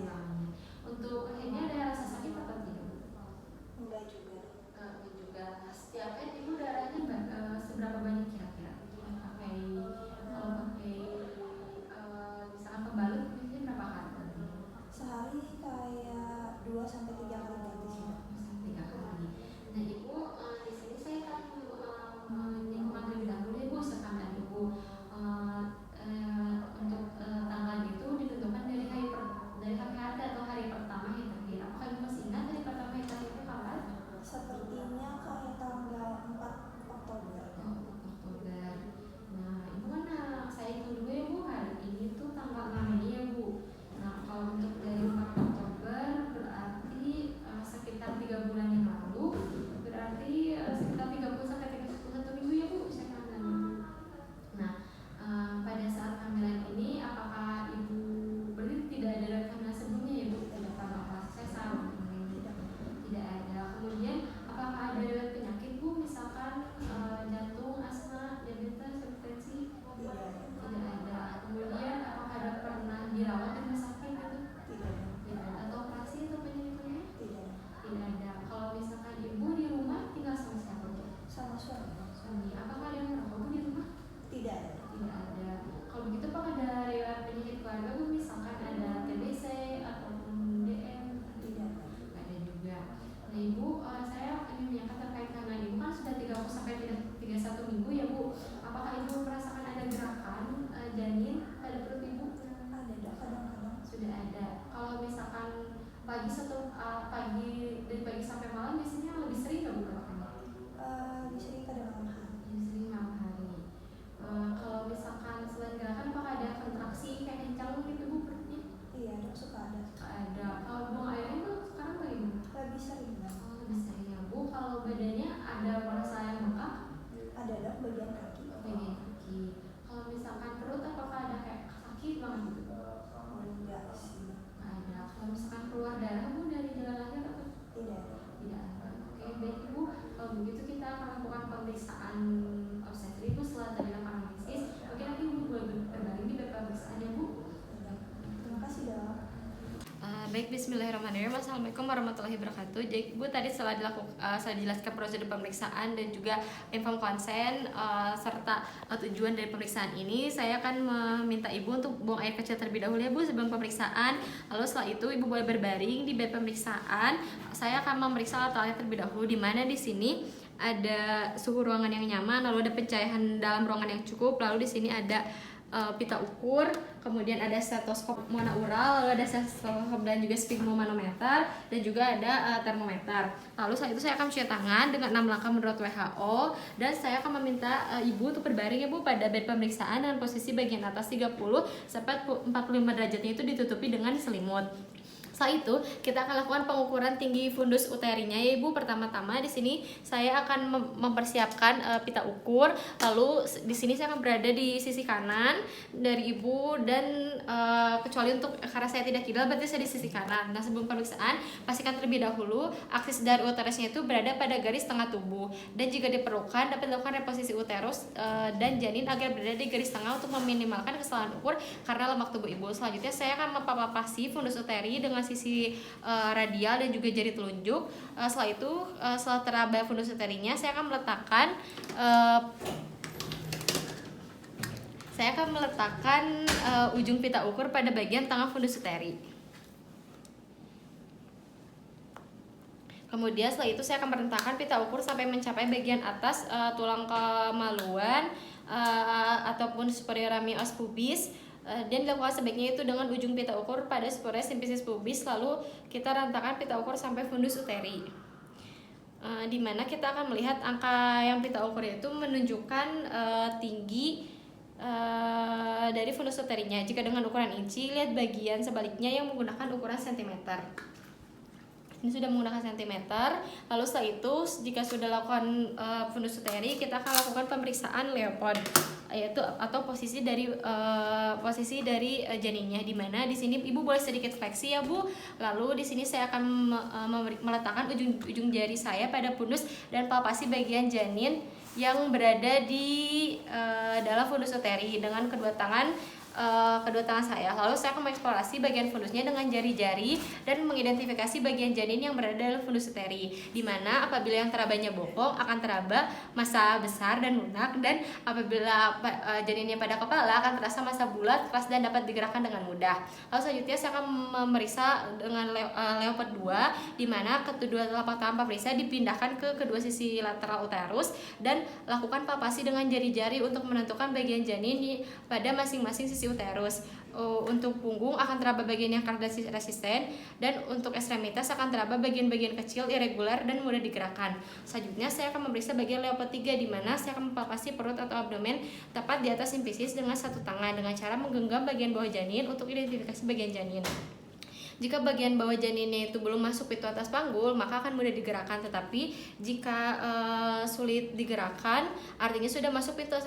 namanya. Untuk akhirnya ada rasa sakit apa tidak? Enggak juga. Enggak juga. Setiap head ibu darahnya seberapa banyak kira-kira? Kalau pakai misalkan pembalut biasanya berapa kali? Sehari kayak 2 sampai 3 kali ganti sih. 3 kali. Nah ibu di sini saya akan menyimpulkan terlebih dahulu ya bu, sekarang ibu untuk tanggalnya itu ditentukan dari hari atau hari pertama yang terakhir. Apakah ibu masih ingat hari pertama yang terakhir itu kapan? Sepertinya kayak tanggal 4 Oktober. Oh, 4 Oktober. Nah ibu kan saya hitung dulu ya bu, hari ini tuh tanggal 6 ini ya bu. Nah kalau untuk dari 4 Oktober berarti sekitar 3 bulan yang lalu, berarti sekitar 30 sampai 31 minggu ya bu, saya kangen. Nah pada saat kehamilan ini apakah ibu berarti tidak ada kehamilan sebelumnya ya bu, tidak pernah operasi sesar? Tidak ada. Kemudian apakah ada riwayat penyakit bu, misalkan jantung, asma, diabetes, hipertensi? Tidak ada. Kemudian apakah ada pernah dirawat di rumah sakit gitu? Tidak. Atau operasi atau penyakitnya? Tidak ada. Kalau misalkan ibu di rumah tinggal sama siapa bu? Sama suami. Apakah ada yang merokok bu di rumah? Tidak ada. Tidak ada. Kalau begitu apakah ada riwayat penyakit keluarga bu, misalkan ada TBC ataupun DM? Tidak ada juga. Nah ibu, saya ingin menanyakan terkait karena ibu kan sudah 30 sampai 31 minggu ya bu. Apakah ibu merasakan ada gerakan janin pada perut ibu? Ada kadang-kadang. Sudah ada. Kalau misalkan pagi dari pagi sampai malam biasanya lebih sering nggak bu gerakannya? Lebih sering pada malam hari. Lebih sering malam hari. Kalau misalkan selain gerakan apakah ada kontraksi kayak kencang gitu bu perutnya? Iya, suka ada. Ada. Kalau buang airnya bu sekarang bagaimana? Lebih sering. Lebih sering ya bu. Kalau badannya ada merasa yang bengkak? Ada dok, bagian kaki. Bagian kaki. Kalau misalkan perut apakah ada kayak sakit banget gitu? Enggak sih. Ada. Kalau misalkan keluar darah bu dari jalan lahir apa? Tidak. Tidak ada. Oke baik ibu. Kalau begitu kita akan lakukan pemeriksaan obstetrik bu setelah tadi lakukan analisis. Oke nanti ibu boleh berbagi di pemeriksaan ya bu. Terima kasih dok. Baik, bismillahirrahmanirrahim. Assalamualaikum warahmatullahi wabarakatuh. Jadi Bu tadi setelah dijelaskan prosedur pemeriksaan dan juga inform konsen serta tujuan dari pemeriksaan ini, saya akan meminta Ibu untuk buang air kecil terlebih dahulu ya Bu sebelum pemeriksaan. Lalu setelah itu Ibu boleh berbaring di bed pemeriksaan. Saya akan memeriksa alat-alat terlebih dahulu, di mana di sini ada suhu ruangan yang nyaman, lalu ada pencahayaan dalam ruangan yang cukup, lalu di sini ada pita ukur, kemudian ada stetoskop monaural, lalu ada stetoskop dan juga sfigmomanometer, dan juga ada termometer. Lalu saat itu saya akan mencuci tangan dengan 6 langkah menurut WHO, dan saya akan meminta ibu untuk berbaring ya bu pada bed pemeriksaan dengan posisi bagian atas 30 sampai 45 derajatnya itu ditutupi dengan selimut. Setelah itu kita akan lakukan pengukuran tinggi fundus uterinya ya ibu. Pertama-tama di sini saya akan mempersiapkan pita ukur. Lalu di sini saya akan berada di sisi kanan dari ibu, dan kecuali untuk karena saya tidak kidal berarti saya di sisi kanan. Nah sebelum pemeriksaan pastikan terlebih dahulu aksis dari uterusnya itu berada pada garis tengah tubuh, dan jika diperlukan dapat dilakukan reposisi uterus dan janin agar berada di garis tengah untuk meminimalkan kesalahan ukur karena lemak tubuh ibu. Selanjutnya saya akan mempapasi fundus uteri dengan sisi radial dan juga jari telunjuk. Setelah itu setelah teraba fundus uterinya, saya akan meletakkan ujung pita ukur pada bagian tengah fundus uteri. Kemudian setelah itu saya akan merentangkan pita ukur sampai mencapai bagian atas tulang kemaluan ataupun superior ramius pubis, dan dilakukan sebaiknya itu dengan ujung pita ukur pada superior simplicis pubis. Lalu kita rentangkan pita ukur sampai fundus uteri, di mana kita akan melihat angka yang pita ukur itu menunjukkan tinggi dari fundus uterinya. Jika dengan ukuran inci, lihat bagian sebaliknya yang menggunakan ukuran sentimeter. Ini sudah menggunakan sentimeter. Lalu setelah itu jika sudah lakukan fundus uteri, kita akan lakukan pemeriksaan Leopard, yaitu atau posisi dari janinnya, di mana di sini ibu boleh sedikit fleksi ya bu. Lalu di sini saya akan meletakkan ujung jari saya pada fundus dan palpasi bagian janin yang berada di dalam fundus uteri dengan kedua tangan. kedua tangan saya. Lalu saya akan mengeksplorasi bagian fundusnya dengan jari-jari dan mengidentifikasi bagian janin yang berada dalam fundus uteri, di mana apabila yang terabanya bokong akan teraba massa besar dan lunak, dan apabila janinnya pada kepala akan terasa massa bulat, keras, dan dapat digerakkan dengan mudah. Lalu selanjutnya saya akan memeriksa dengan leopard 2, di mana kedua telapak tangan pemeriksa dipindahkan ke kedua sisi lateral uterus dan lakukan palpasi dengan jari-jari untuk menentukan bagian janin pada masing-masing sisi uterus. Untuk punggung akan teraba bagian yang keras dan resisten, dan untuk ekstremitas akan teraba bagian-bagian kecil, irregular, dan mudah digerakkan. Selanjutnya saya akan memeriksa bagian leopard 3, di mana saya akan mempalpasi perut atau abdomen tepat di atas simfisis dengan satu tangan dengan cara menggenggam bagian bawah janin untuk identifikasi bagian janin. Jika bagian bawah janinnya itu belum masuk pintu atas panggul, maka akan mudah digerakkan. Tetapi jika sulit digerakkan, artinya sudah masuk pintu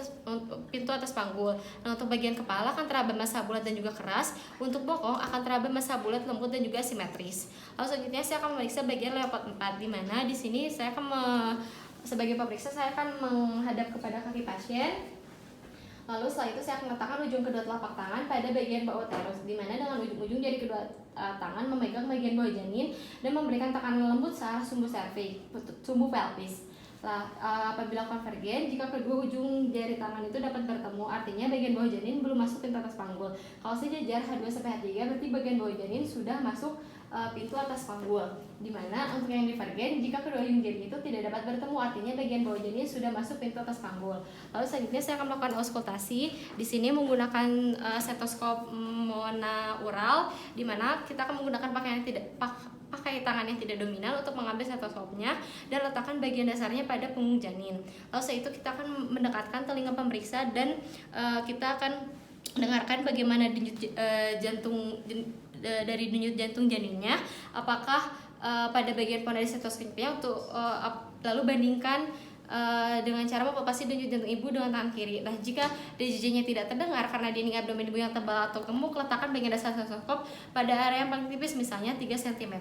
atas panggul. Nah, untuk bagian kepala akan teraba massa bulat dan juga keras. Untuk bokong akan teraba massa bulat, lembut, dan juga simetris. Lalu selanjutnya saya akan memeriksa bagian leopard 4, di mana di sini saya akan sebagai pemeriksa saya akan menghadap kepada kaki pasien. Lalu setelah itu saya akan meletakkan ujung kedua telapak tangan pada bagian bawah uterus, di mana dengan ujung-ujung jari kedua tangan memegang bagian bawah janin dan memberikan tekanan lembut searah sumbu pelvis. Apabila konvergen, jika kedua ujung jari tangan itu dapat bertemu, artinya bagian bawah janin belum masuk pintu atas panggul. Kalau sejajar H2-H3, berarti bagian bawah janin sudah masuk pintu atas panggul. Dimana untuk yang divergen, jika kedua ujung jari itu tidak dapat bertemu, artinya bagian bawah janin sudah masuk pintu atas panggul. Lalu selanjutnya saya akan melakukan auskultasi. Di sini menggunakan stetoskop monaural, di mana kita akan menggunakan pakai tangan yang tidak dominan untuk mengambil stetoskopnya dan letakkan bagian dasarnya pada punggung janin. Lalu setelah itu kita akan mendekatkan telinga pemeriksa dan kita akan dengarkan bagaimana denyut dari denyut jantung janinnya, apakah pada bagian pon dari stetoskopnya, lalu bandingkan dengan cara mempalpasi denyut jantung ibu dengan tangan kiri. Nah, jika DJJ-nya tidak terdengar karena dinding abdomen ibu yang tebal atau gemuk, letakkan bagian dasar stetoskop pada area yang paling tipis, misalnya 3 cm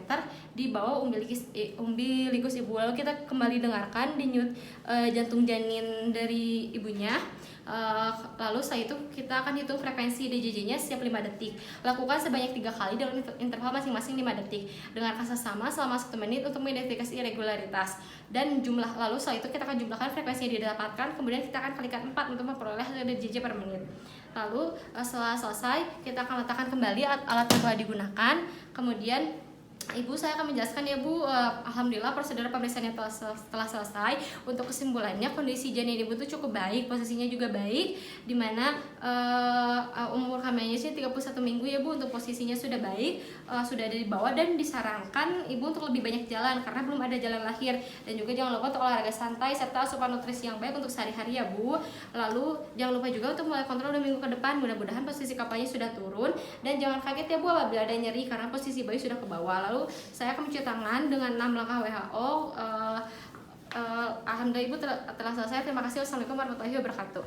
di bawah umbilikus ibu. Lalu kita kembali dengarkan denyut jantung janin dari ibunya. Lalu setelah itu kita akan hitung frekuensi DJJ-nya setiap 5 detik. Lakukan sebanyak 3 kali dalam interval masing-masing 5 detik. Dengarkan sesama selama 1 menit untuk mengidentifikasi irregularitas dan jumlah. Lalu setelah itu kita akan jumlahkan frekuensi yang didapatkan, kemudian kita akan kalikan 4 untuk memperoleh hasil DJJ per menit. Lalu setelah selesai, kita akan letakkan kembali alat yang telah digunakan. Kemudian Ibu, saya akan menjelaskan ya Bu, alhamdulillah prosedur pemeriksaannya telah selesai. Untuk kesimpulannya, kondisi janin Ibu itu cukup baik, posisinya juga baik, dimana umur hamilnya sih 31 minggu ya Bu. Untuk posisinya sudah baik, sudah ada di bawah, dan disarankan Ibu untuk lebih banyak jalan karena belum ada jalan lahir. Dan juga jangan lupa untuk olahraga santai serta asupan nutrisi yang baik untuk sehari-hari ya Bu. Lalu jangan lupa juga untuk mulai kontrol 2 minggu ke depan. Mudah-mudahan posisi kepalanya sudah turun, dan jangan kaget ya Bu apabila ada nyeri karena posisi bayi sudah ke bawah. Lalu saya akan mencuci tangan dengan 6 langkah WHO. Alhamdulillah Ibu telah selesai. Terima kasih. Wassalamualaikum warahmatullahi wabarakatuh.